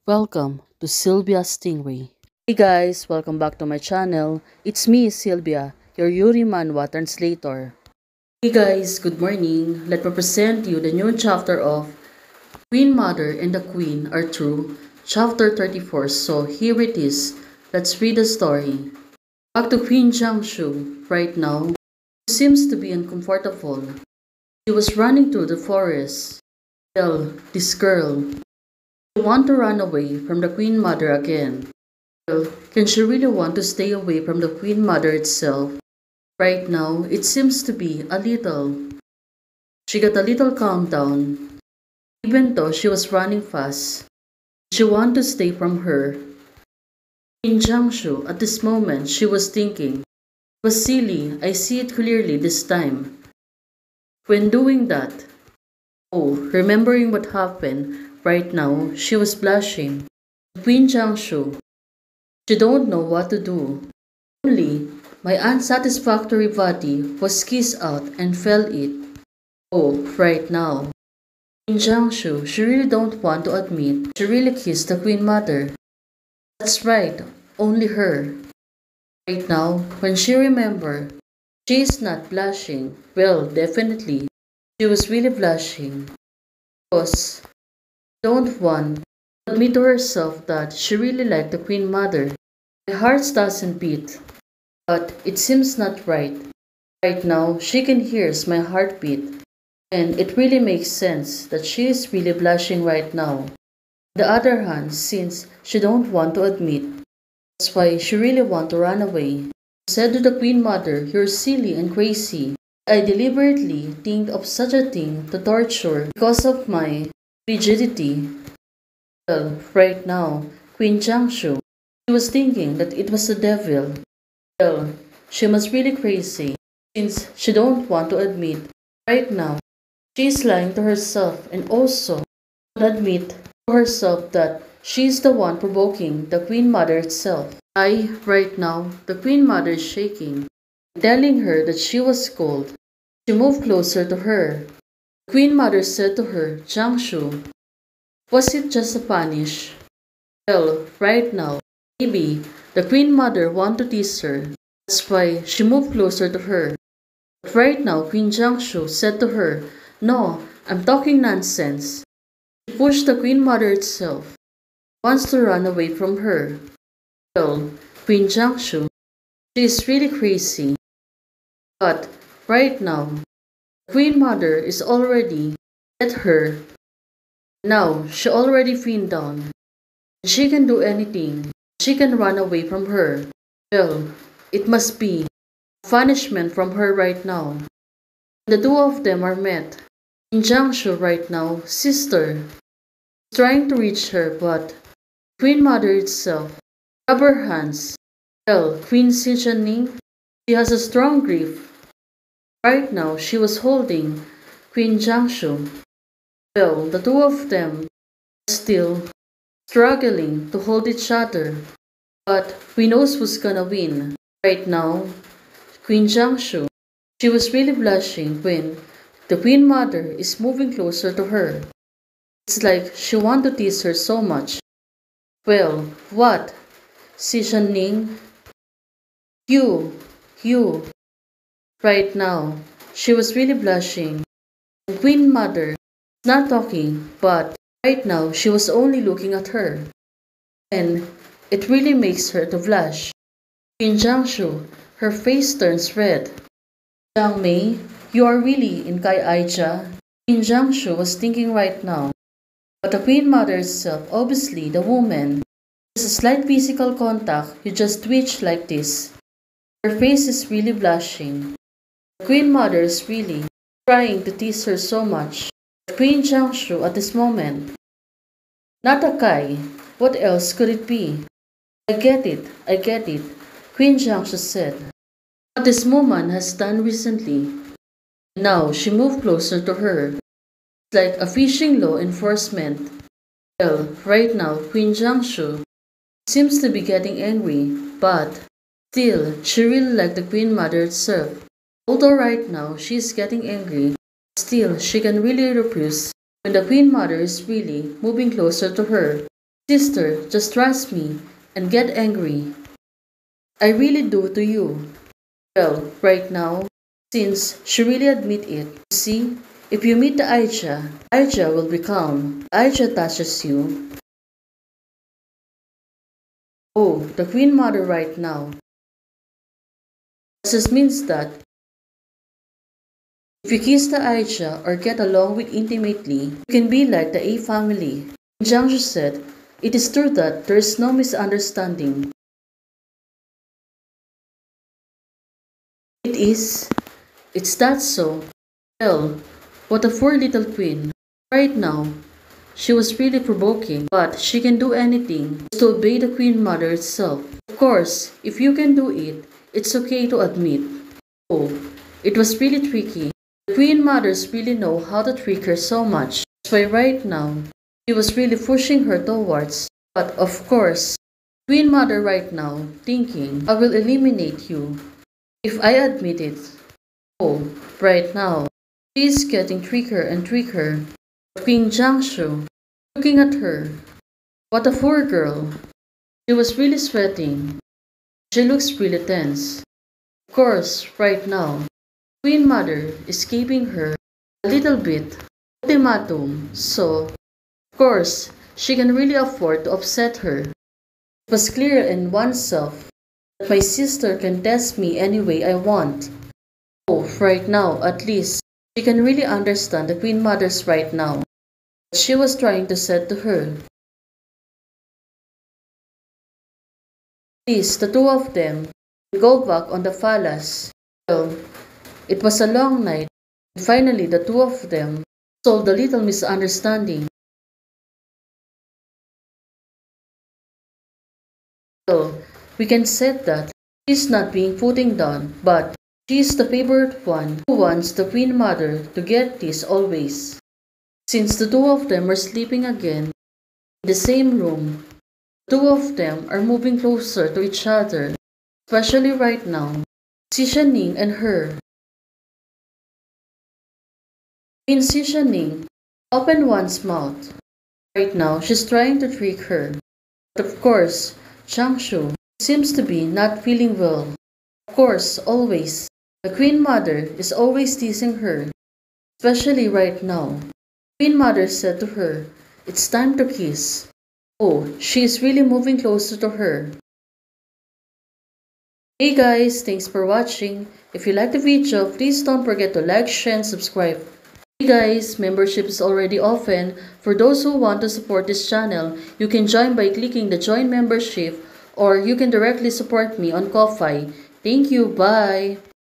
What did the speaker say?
Welcome to Sylvia Stingray. Hey guys, welcome back to my channel. It's me, Sylvia, your Yuri Manhwa translator. Hey guys, good morning. Let me present you the new chapter of Queen Mother and the Queen Are True, chapter 34. So here it is. Let's read the story. Back to Queen Jiangshu. Right now, she seems to be uncomfortable. She was running through the forest. Well, this girl. She want to run away from the Queen Mother again. Well, can she really want to stay away from the Queen Mother itself? Right now, it seems to be a little. She got a little calmed down. Even though she was running fast, she wanted to stay from her. In Jiangsu, at this moment, she was thinking, it was silly, I see it clearly this time. When doing that, remembering what happened, right now, she was blushing. Queen Jiangsu, she don't know what to do. Only, my unsatisfactory body was kissed out and felt it. Oh, right now. In Jiangsu, she really don't want to admit she really kissed the Queen Mother. That's right, only her. Right now, when she remembered, she is not blushing. Well, definitely, she was really blushing. Because she don't want to admit to herself that she really liked the Queen Mother. My heart doesn't beat, but it seems not right. Right now, she can hear my heartbeat, and it really makes sense that she is really blushing right now. On the other hand, since she don't want to admit, that's why she really want to run away. She said to the Queen Mother, "You're silly and crazy. I deliberately think of such a thing to torture because of my rigidity." Well, right now, Queen Jiangshu, she was thinking that it was the devil. Well, she must really crazy, since she don't want to admit. Right now, she is lying to herself and also not admit to herself that she is the one provoking the Queen Mother itself. Right now, the Queen Mother is shaking, telling her that she was cold. She moved closer to her. The Queen Mother said to her, "Jiangshu, was it just a punish?" Well, right now, maybe the Queen Mother want to tease her. That's why she moved closer to her. But right now, Queen Jiangshu said to her, "No, I'm talking nonsense." She pushed the Queen Mother itself, wants to run away from her. Well, Queen Jiangshu, she is really crazy. But right now, Queen Mother is already at her. Now, she already pinned down. She can do anything. She can run away from her. Well, it must be punishment from her right now. The two of them are met. In Jiangsu right now, sister is trying to reach her, but Queen Mother itself grab her hands. Well, Queen Xinjianing, she has a strong grip. Right now, she was holding Queen Jiangsu. Well, the two of them are still struggling to hold each other. But we knows who's gonna win. Right now, Queen Jiangsu, she was really blushing when the Queen Mother is moving closer to her. It's like she want to tease her so much. Well, what? Si Shanning? You, you. Right now, she was really blushing. The Queen Mother is not talking, but right now she was only looking at her. And it really makes her to blush. Queen Jiangshu, her face turns red. Jiang Mei, you are really in Kai Aija. Queen Jiangshu was thinking right now. But the Queen Mother herself, obviously the woman, just a slight physical contact, you just twitch like this. Her face is really blushing. The Queen Mother is really trying to tease her so much. Queen Jiangshu at this moment. Not a Kai. What else could it be? I get it, I get it, Queen Jiangshu said. What this woman has done recently. Now she moved closer to her. It's like a fishing law enforcement. Well, right now Queen Jiangshu seems to be getting angry, but still she really liked the Queen Mother itself. Although right now she is getting angry, still she can really refuse when the Queen Mother is really moving closer to her. Sister, just trust me and get angry. I really do to you. Well, right now, since she really admit it, see, if you meet the Aisha, Aisha will be calm. Aisha touches you. Oh, the Queen Mother right now. This means that if you kiss the Aisha or get along with intimately, you can be like the A family. Jiangsu said, it is true that there is no misunderstanding. It is. It's that so. Well, what a poor little queen. Right now, she was really provoking, but she can do anything just to obey the Queen Mother itself. Of course, if you can do it, it's okay to admit. Oh, it was really tricky. The Queen Mothers really know how to trick her so much. That's why right now, she was really pushing her towards. But of course, Queen Mother right now thinking, I will eliminate you if I admit it. Oh, right now, she is getting trickier and trickier. Queen Jiangsu, looking at her. What a poor girl. She was really sweating. She looks really tense. Of course, right now, Queen Mother is giving her a little bit ultimatum, so of course, she can really afford to upset her. It was clear in oneself that my sister can test me any way I want. Oh, right now, at least, she can really understand the Queen Mothers right now. What she was trying to say to her. At least the two of them go back on the palace. Well, it was a long night, and finally the two of them solved the little misunderstanding. So, we can say that she's not being putting down, but she's the favorite one who wants the Queen Mother to get this always. Since the two of them are sleeping again in the same room, the two of them are moving closer to each other, especially right now. Xi Ning and her. Queen Xi Ning opened one's mouth. Right now, she's trying to trick her. But of course, Changshu seems to be not feeling well. Of course, always. The Queen Mother is always teasing her, especially right now. Queen Mother said to her, it's time to kiss. Oh, she is really moving closer to her. Hey guys, thanks for watching. If you like the video, please don't forget to like, share, and subscribe. Hey guys, membership is already open. For those who want to support this channel, you can join by clicking the join membership or you can directly support me on Ko-Fi. Thank you, bye!